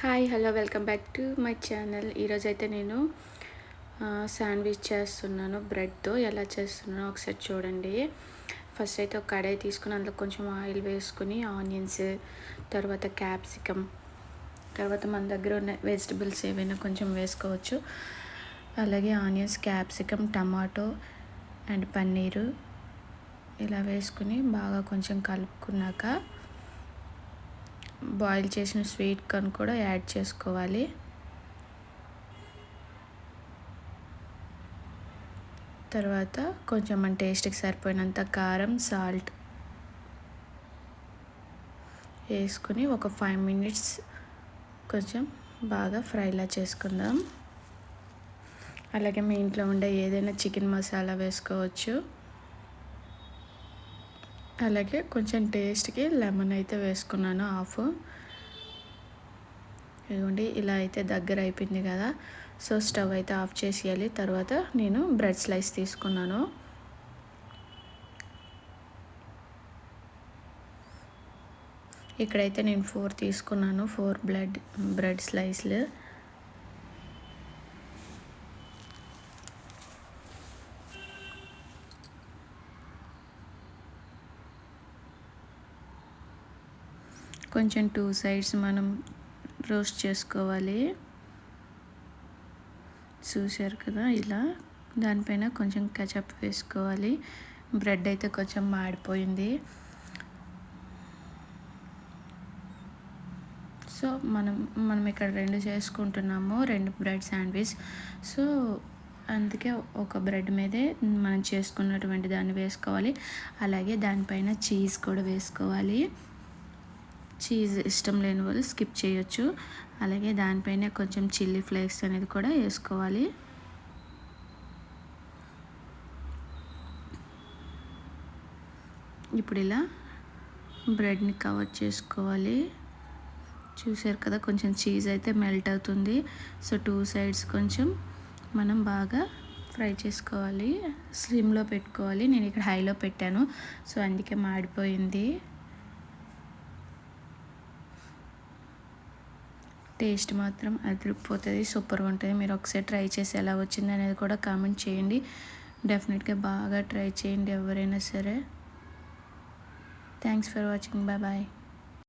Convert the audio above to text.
Hi hello welcome back to my channel. ఈరోజైతే నేను sandwich చేస్తున్నాను. బ్రెడ్తో ఎలా చేస్తున్నానో ఒకసారి చూడండి. ఫస్ట్ అయితే ఒక కడాయి తీసుకుని అందులో కొంచెం ఆయిల్ వేసుకుని ఆనియన్స్, తర్వాత క్యాప్సికమ్, తర్వాత మన దగ్గర ఉన్న వెజిటబుల్స్ ఏవైనా కొంచెం వేసుకోవచ్చు. అలాగే onions, capsicum, tomato and paneer ఇలా వేసుకుని బాగా కొంచెం కలుపుకున్నాక బాయిల్ చేసిన స్వీట్ కార్న్ కూడా యాడ్ చేసుకోవాలి. తర్వాత కొంచెం మన టేస్ట్కి సరిపోయినంత కారం, సాల్ట్ వేసుకుని ఒక 5 minutes కొంచెం బాగా ఫ్రైలా చేసుకుందాం. అలాగే మీ ఇంట్లో ఉండే ఏదైనా చికెన్ మసాలా వేసుకోవచ్చు. అలాగే కొంచెం టేస్ట్కి లెమన్ అయితే వేసుకున్నాను హాఫ్. ఇదిగోండి ఇలా అయితే దగ్గర అయిపోయింది కదా. సో స్టవ్ అయితే ఆఫ్ చేసేయాలి. తర్వాత నేను బ్రెడ్ స్లైస్ తీసుకున్నాను. ఇక్కడైతే నేను 4 తీసుకున్నాను. 4 బ్రెడ్ స్లైస్లు. కొంచెం 2 sides మనం రోస్ట్ చేసుకోవాలి. చూసారు కదా ఇలా. దానిపైన కొంచెం కెచప్ వేసుకోవాలి. బ్రెడ్ అయితే కొంచెం మాడిపోయింది. సో మనం ఇక్కడ 2 చేసుకుంటున్నాము, 2 బ్రెడ్ శాండ్విచ్. సో అందుకే ఒక బ్రెడ్ మీదే మనం చేసుకున్నటువంటి దాన్ని వేసుకోవాలి. అలాగే దానిపైన చీజ్ కూడా వేసుకోవాలి. చీజ్ ఇష్టం లేని వాళ్ళు స్కిప్ చేయొచ్చు. అలాగే దానిపైన కొంచెం చిల్లీ ఫ్లేక్స్ అనేది కూడా వేసుకోవాలి. ఇప్పుడు ఇలా బ్రెడ్ని కవర్ చేసుకోవాలి. చూసారు కదా కొంచెం చీజ్ అయితే మెల్ట్ అవుతుంది. సో 2 sides కొంచెం మనం బాగా ఫ్రై చేసుకోవాలి. స్లిమ్లో పెట్టుకోవాలి. నేను ఇక్కడ హైలో పెట్టాను, సో అందుకే మాడిపోయింది. టేస్ట్ మాత్రం అదిరిపోతుంది, సూపర్గా ఉంటుంది. మీరు ఒకసారి ట్రై చేసి ఎలా వచ్చింది అనేది కూడా కామెంట్ చేయండి. డెఫినెట్గా బాగా ట్రై చేయండి ఎవరైనా సరే. Thanks for watching. Bye bye.